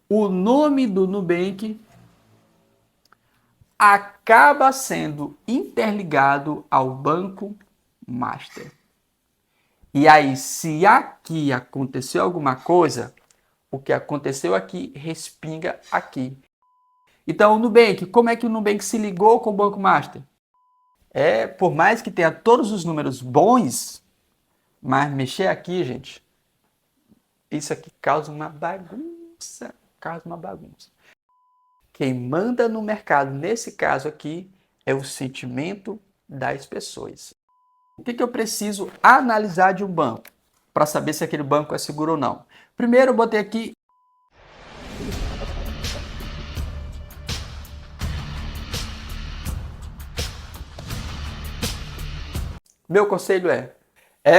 o nome do Nubank acaba sendo interligado ao Banco Master. E aí, se aqui aconteceu alguma coisa, o que aconteceu aqui respinga aqui. Então, o Nubank, como é que o Nubank se ligou com o Banco Master? Por mais que tenha todos os números bons, mas mexer aqui, gente, isso aqui causa uma bagunça. Causa uma bagunça. Quem manda no mercado, nesse caso aqui, é o sentimento das pessoas. O que eu preciso analisar de um banco para saber se aquele banco é seguro ou não? Primeiro, eu botei aqui. Meu conselho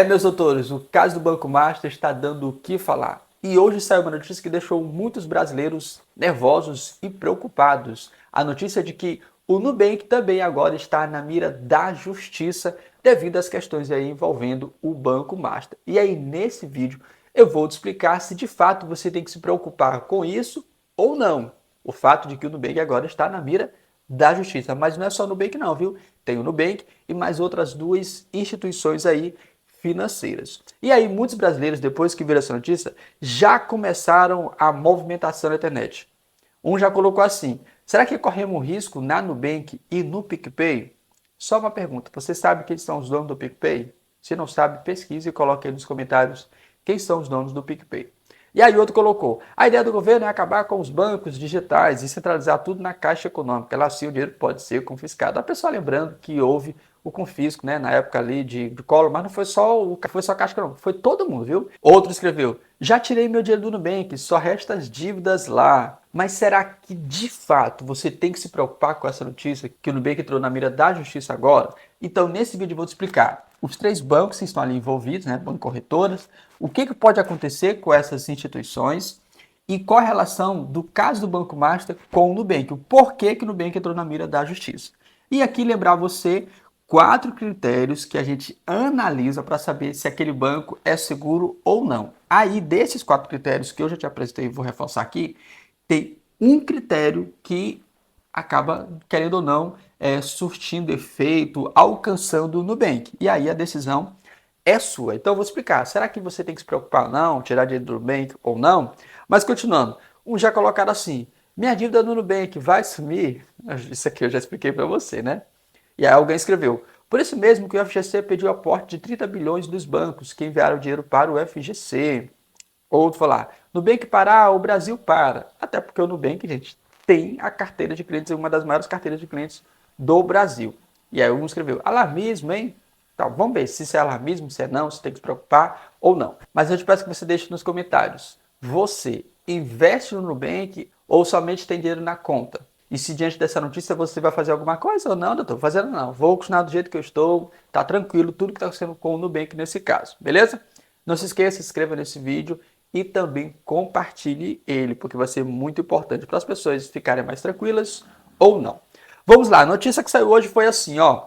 meus doutores, o caso do Banco Master está dando o que falar. E hoje saiu uma notícia que deixou muitos brasileiros nervosos e preocupados. A notícia de que o Nubank também agora está na mira da justiça devido às questões aí envolvendo o Banco Master. E aí, nesse vídeo, eu vou te explicar se de fato você tem que se preocupar com isso ou não. O fato de que o Nubank agora está na mira da justiça. Mas não é só o Nubank não, viu? Tem o Nubank e mais outras duas instituições aí financeiras. E aí muitos brasileiros, depois que viram essa notícia, já começaram a movimentação na internet. Um já colocou assim: será que corremos risco na Nubank e no PicPay? Só uma pergunta: você sabe quem são os donos do PicPay? Se não sabe, pesquise e coloque aí nos comentários quem são os donos do PicPay. E aí outro colocou: a ideia do governo é acabar com os bancos digitais e centralizar tudo na Caixa Econômica. Lá sim o dinheiro pode ser confiscado. A pessoa lembrando que houve o confisco, né, na época ali de Collor, mas não foi só a Caixa Econômica, foi todo mundo, viu? Outro escreveu: já tirei meu dinheiro do Nubank, só resta as dívidas lá. Mas será que de fato você tem que se preocupar com essa notícia que o Nubank entrou na mira da justiça agora? Então nesse vídeo eu vou te explicar os três bancos que estão ali envolvidos, né, banco corretoras, o que pode acontecer com essas instituições e qual a relação do caso do Banco Master com o Nubank, o porquê que o Nubank entrou na mira da justiça. E aqui lembrar você 4 critérios que a gente analisa para saber se aquele banco é seguro ou não. Aí, desses 4 critérios que eu já te apresentei e vou reforçar aqui, tem um critério que acaba, querendo ou não, surtindo efeito, alcançando o Nubank. E aí a decisão é sua. Então eu vou explicar. Será que você tem que se preocupar ou não, tirar dinheiro do Nubank ou não? Mas continuando, um já colocaram assim: minha dívida no Nubank vai sumir? Isso aqui eu já expliquei para você, né? E aí alguém escreveu: por isso mesmo que o FGC pediu aporte de 30 bilhões dos bancos que enviaram dinheiro para o FGC. Outro falar: Nubank parar, o Brasil para. Até porque o Nubank, gente, tem a carteira de clientes, uma das maiores carteiras de clientes do Brasil. E aí um escreveu: alarmismo, hein? Então, vamos ver se isso é alarmismo, se é não, se tem que se preocupar ou não. Mas eu te peço que você deixe nos comentários: você investe no Nubank ou somente tem dinheiro na conta? E se diante dessa notícia você vai fazer alguma coisa ou não, doutor? Fazendo não. Vou continuar do jeito que eu estou, tá tranquilo, tudo que está acontecendo com o Nubank nesse caso, beleza? Não se esqueça, se inscreva nesse vídeo e também compartilhe ele, porque vai ser muito importante para as pessoas ficarem mais tranquilas ou não. Vamos lá, a notícia que saiu hoje foi assim, ó: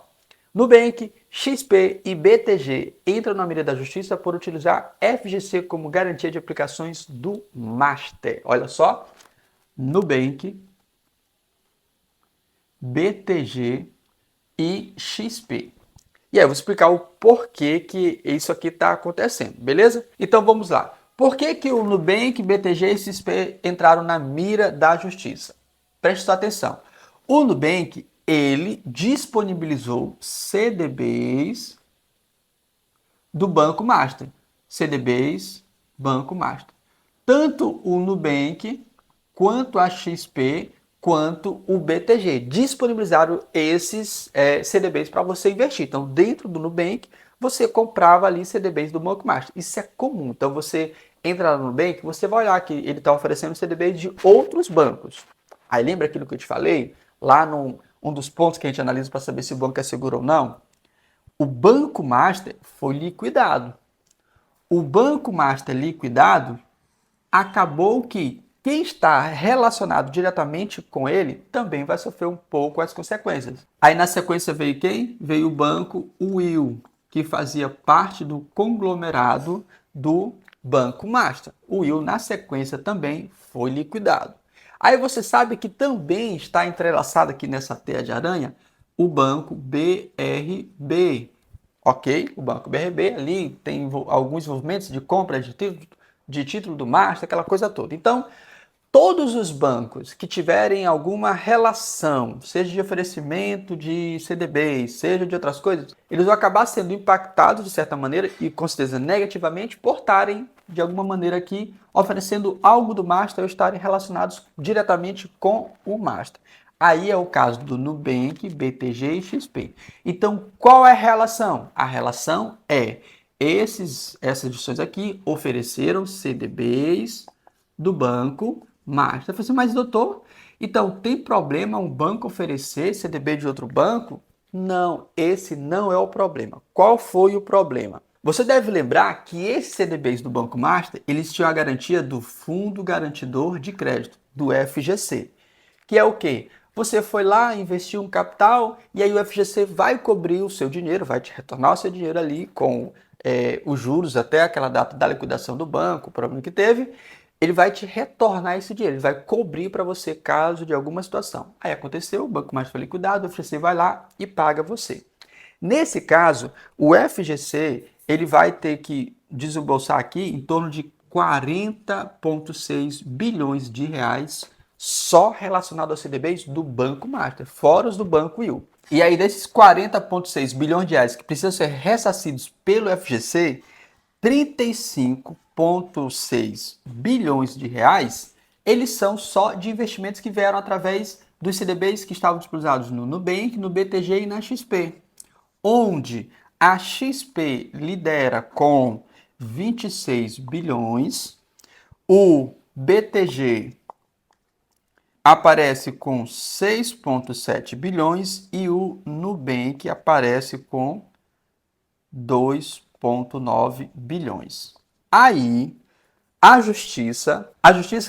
Nubank, XP e BTG entram na mira da justiça por utilizar FGC como garantia de aplicações do Master. Olha só, Nubank, BTG e XP. E aí eu vou explicar o porquê que isso aqui está acontecendo, beleza? Então vamos lá. Por que o Nubank, BTG e XP entraram na mira da justiça? Preste sua atenção. O Nubank, ele disponibilizou CDBs do Banco Master. CDBs, Banco Master. Tanto o Nubank, quanto a XP, quanto o BTG disponibilizaram esses CDBs para você investir. Então, dentro do Nubank, você comprava ali CDBs do Banco Master. Isso é comum. Então, você entra no Nubank, você vai olhar que ele está oferecendo CDBs de outros bancos. Aí, lembra aquilo que eu te falei? Lá um dos pontos que a gente analisa para saber se o banco é seguro ou não? O Banco Master foi liquidado. O Banco Master liquidado, acabou que quem está relacionado diretamente com ele também vai sofrer um pouco as consequências. Aí na sequência veio quem? Veio o banco Will, que fazia parte do conglomerado do Banco Master. O Will, na sequência, também foi liquidado. Aí você sabe que também está entrelaçado aqui nessa teia de aranha o banco BRB, ok? O banco BRB ali tem alguns movimentos de compra de título do Master, aquela coisa toda. Então, todos os bancos que tiverem alguma relação, seja de oferecimento de CDBs, seja de outras coisas, eles vão acabar sendo impactados de certa maneira e com certeza negativamente por estarem de alguma maneira aqui oferecendo algo do Master ou estarem relacionados diretamente com o Master. Aí é o caso do Nubank, BTG e XP. Então, qual é a relação? A relação é essas instituições aqui ofereceram CDBs do banco Master. Eu falei assim, mas doutor, então tem problema um banco oferecer CDB de outro banco? Não, esse não é o problema. Qual foi o problema? Você deve lembrar que esses CDBs do Banco Master, eles tinham a garantia do Fundo Garantidor de Crédito, do FGC, que é o quê? Você foi lá, investiu um capital e aí o FGC vai cobrir o seu dinheiro, vai te retornar o seu dinheiro ali com os juros até aquela data da liquidação do banco, o problema que teve, ele vai te retornar esse dinheiro, ele vai cobrir para você caso de alguma situação. Aí aconteceu, o Banco Master foi liquidado, o FGC vai lá e paga você. Nesse caso, o FGC ele vai ter que desembolsar aqui em torno de 40,6 bilhões de reais só relacionado aos CDBs do Banco Master, fora os do Banco Will. E aí desses 40,6 bilhões de reais que precisam ser ressarcidos pelo FGC, 35,6 bilhões de reais, eles são só de investimentos que vieram através dos CDBs que estavam disponibilizados no Nubank, no BTG e na XP, onde a XP lidera com 26 bilhões, o BTG aparece com 6,7 bilhões e o Nubank aparece com 2,9 bilhões. Aí, a Justiça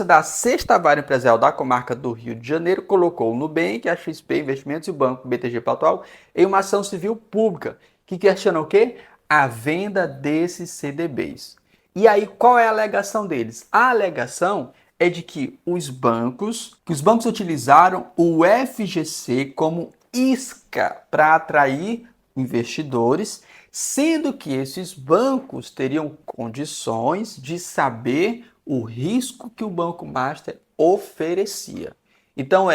da Sexta Vara Empresarial da Comarca do Rio de Janeiro colocou o Nubank, a XP Investimentos e o Banco BTG Pactual em uma ação civil pública que questiona o quê? A venda desses CDBs. E aí, qual é a alegação deles? A alegação é de que os bancos utilizaram o FGC como isca para atrair investidores, sendo que esses bancos teriam condições de saber o risco que o Banco Master oferecia. Então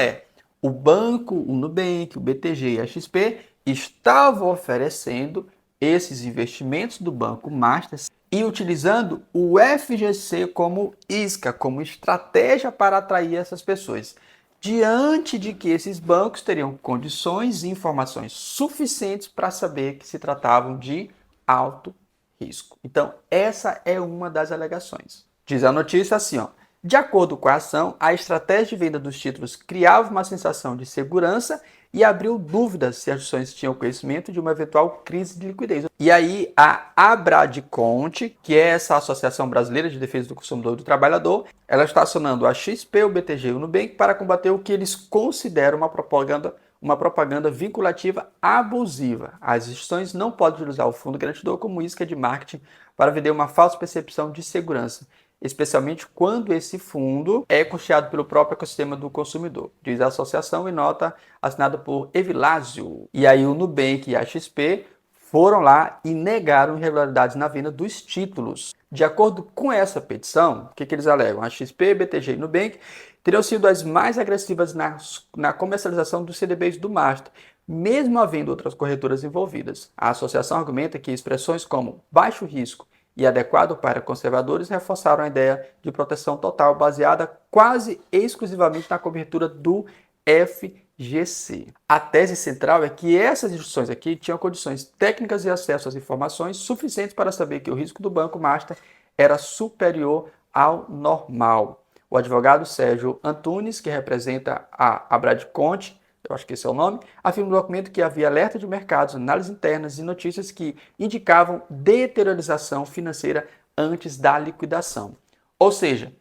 o banco, o Nubank, o BTG e a XP estavam oferecendo esses investimentos do Banco Master e utilizando o FGC como isca, como estratégia para atrair essas pessoas, diante de que esses bancos teriam condições e informações suficientes para saber que se tratavam de alto risco. Então, essa é uma das alegações. Diz a notícia assim, ó. De acordo com a ação, a estratégia de venda dos títulos criava uma sensação de segurança e abriu dúvidas se as ações tinham conhecimento de uma eventual crise de liquidez. E aí a Abradconte, que é essa Associação Brasileira de Defesa do Consumidor e do Trabalhador, ela está acionando a XP, o BTG e o Nubank para combater o que eles consideram uma propaganda vinculativa abusiva. As instituições não podem usar o fundo garantidor como isca de marketing para vender uma falsa percepção de segurança, especialmente quando esse fundo é custeado pelo próprio ecossistema do consumidor, diz a associação em nota assinada por Evilásio. E aí o Nubank e a XP foram lá e negaram irregularidades na venda dos títulos. De acordo com essa petição, o que eles alegam? A XP, BTG e Nubank teriam sido as mais agressivas na comercialização dos CDBs do Master, mesmo havendo outras corretoras envolvidas. A associação argumenta que expressões como baixo risco e adequado para conservadores reforçaram a ideia de proteção total baseada quase exclusivamente na cobertura do FGC. A tese central é que essas instituições aqui tinham condições técnicas e acesso às informações suficientes para saber que o risco do Banco Master era superior ao normal. O advogado Sérgio Antunes, que representa a Abradconte, eu acho que esse é o nome, afirma no documento que havia alerta de mercados, análises internas e notícias que indicavam deteriorização financeira antes da liquidação. Ou seja,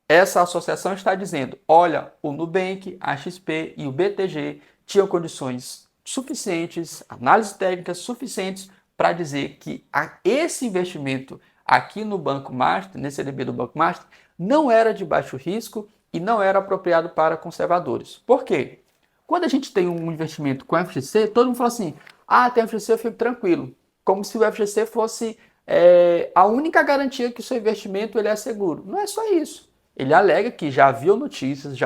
essa associação está dizendo, olha, o Nubank, a XP e o BTG tinham condições suficientes, análises técnicas suficientes para dizer que esse investimento aqui no Banco Master, nesse CDB do Banco Master, não era de baixo risco e não era apropriado para conservadores. Por quê? Quando a gente tem um investimento com FGC, todo mundo fala assim, tem FGC, eu fico tranquilo. Como se o FGC fosse a única garantia que o seu investimento ele é seguro. Não é só isso. Ele alega que já viu notícias,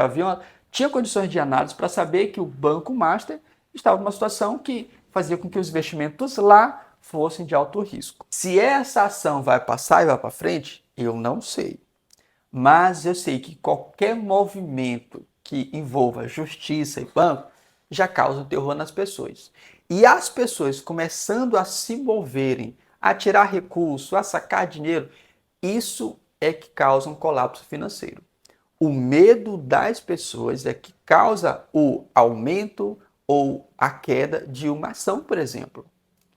tinha condições de análise para saber que o Banco Master estava numa situação que fazia com que os investimentos lá fossem de alto risco. Se essa ação vai passar e vai para frente, eu não sei. Mas eu sei que qualquer movimento que envolva justiça e banco já causa terror nas pessoas. E as pessoas começando a se moverem, a tirar recurso, a sacar dinheiro, isso é que causa um colapso financeiro. O medo das pessoas é que causa o aumento ou a queda de uma ação, por exemplo.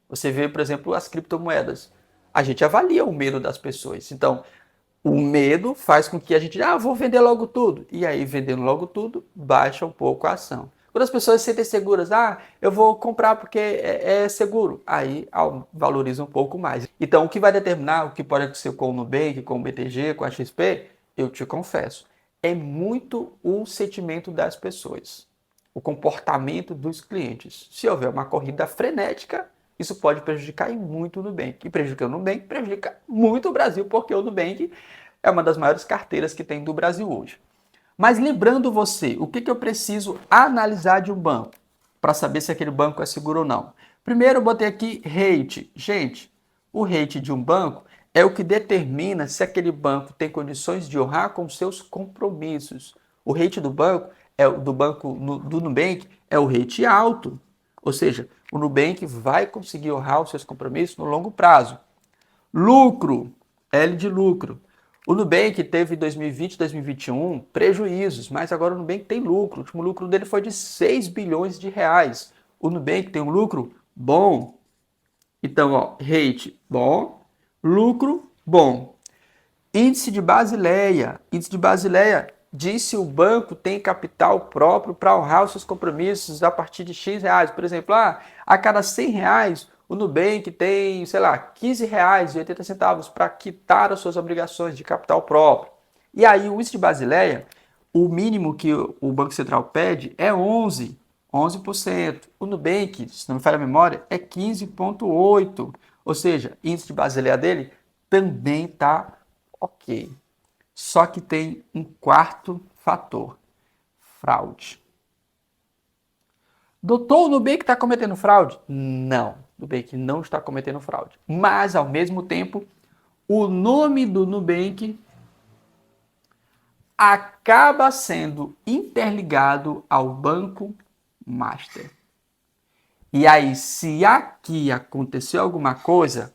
Você vê, por exemplo, as criptomoedas. A gente avalia o medo das pessoas. Então, o medo faz com que a gente, vou vender logo tudo. E aí, vendendo logo tudo, baixa um pouco a ação. Quando as pessoas se sentem seguras, eu vou comprar porque é seguro. Aí valoriza um pouco mais. Então, o que vai determinar o que pode acontecer com o Nubank, com o BTG, com a XP, eu te confesso, é muito o sentimento das pessoas, o comportamento dos clientes. Se houver uma corrida frenética, isso pode prejudicar muito o Nubank. E prejudica o Nubank, prejudica muito o Brasil, porque o Nubank é uma das maiores carteiras que tem do Brasil hoje. Mas lembrando você, o que eu preciso analisar de um banco para saber se aquele banco é seguro ou não? Primeiro eu botei aqui rate. Gente, o rate de um banco é o que determina se aquele banco tem condições de honrar com seus compromissos. O rate do banco, do Nubank, é o rate alto. Ou seja, o Nubank vai conseguir honrar os seus compromissos no longo prazo. Lucro, L de lucro. O Nubank teve em 2020 e 2021 prejuízos, mas agora o Nubank tem lucro. O último lucro dele foi de 6 bilhões de reais. O Nubank tem um lucro bom. Então, rate bom, lucro bom. Índice de Basileia. Índice de Basileia diz se o banco tem capital próprio para honrar os seus compromissos a partir de X reais. Por exemplo, a cada 100 reais, o Nubank tem, sei lá, 15 reais e 80 centavos para quitar as suas obrigações de capital próprio. E aí, o índice de Basileia, o mínimo que o Banco Central pede é 11%. O Nubank, se não me falha a memória, é 15,8%. Ou seja, o índice de Basileia dele também está ok. Só que tem um quarto fator: fraude. Doutor, o Nubank está cometendo fraude? Não, o Nubank não está cometendo fraude. Mas, ao mesmo tempo, o nome do Nubank acaba sendo interligado ao Banco Master. E aí, se aqui aconteceu alguma coisa,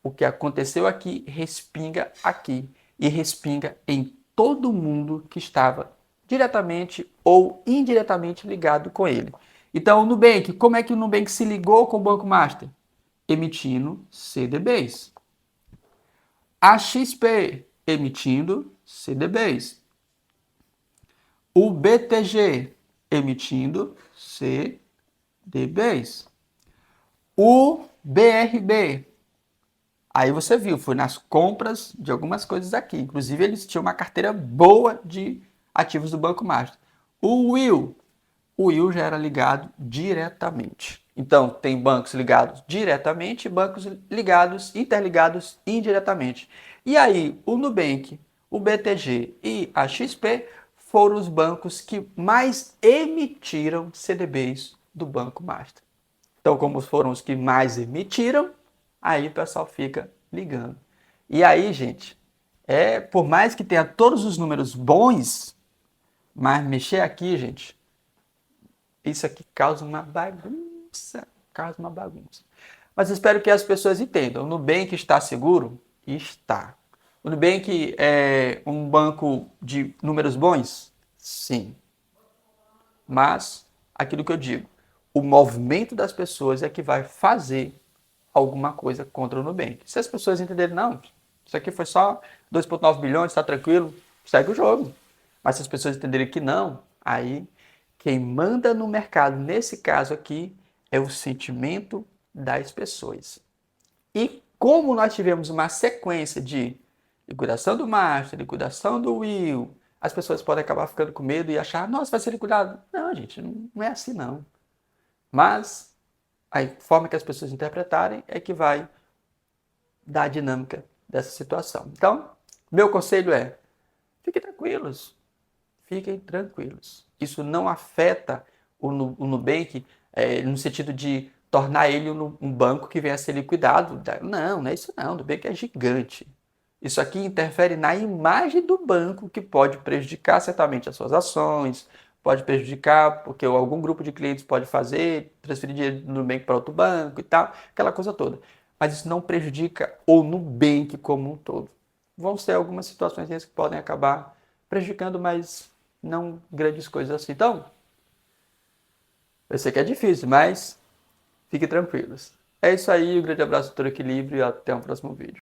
o que aconteceu aqui respinga aqui e respinga em todo mundo que estava diretamente ou indiretamente ligado com ele. Então, o Nubank, como é que o Nubank se ligou com o Banco Master? Emitindo CDBs. A XP, emitindo CDBs. O BTG, emitindo CDBs. O BRB, aí você viu, foi nas compras de algumas coisas aqui. Inclusive, eles tinham uma carteira boa de ativos do Banco Master. O Will já era ligado diretamente. Então, tem bancos ligados diretamente e bancos ligados, interligados indiretamente. E aí, o Nubank, o BTG e a XP foram os bancos que mais emitiram CDBs do Banco Master. Então, como foram os que mais emitiram, aí o pessoal fica ligando. E aí, gente, por mais que tenha todos os números bons, mas mexer aqui, gente, isso aqui causa uma bagunça. Mas espero que as pessoas entendam. O Nubank está seguro? Está. O Nubank é um banco de números bons? Sim. Mas, aquilo que eu digo, o movimento das pessoas é que vai fazer alguma coisa contra o Nubank. Se as pessoas entenderem, não, isso aqui foi só 2,9 bilhões, está tranquilo, segue o jogo. Mas se as pessoas entenderem que não, aí quem manda no mercado, nesse caso aqui, é o sentimento das pessoas. E como nós tivemos uma sequência de liquidação do Master, liquidação do Will, as pessoas podem acabar ficando com medo e achar, nossa, vai ser liquidado. Não, gente, não é assim não. Mas a forma que as pessoas interpretarem é que vai dar a dinâmica dessa situação. Então, meu conselho é, fiquem tranquilos. Fiquem tranquilos. Isso não afeta o Nubank no sentido de tornar ele um banco que venha a ser liquidado. Não, não é isso não. O Nubank é gigante. Isso aqui interfere na imagem do banco, que pode prejudicar certamente as suas ações, pode prejudicar porque algum grupo de clientes pode fazer, transferir dinheiro do Nubank para outro banco e tal, aquela coisa toda. Mas isso não prejudica o Nubank como um todo. Vão ser algumas situações que podem acabar prejudicando, mas não grandes coisas assim. Então, eu sei que é difícil, mas fiquem tranquilos. É isso aí, um grande abraço, todo equilíbrio e até o próximo vídeo.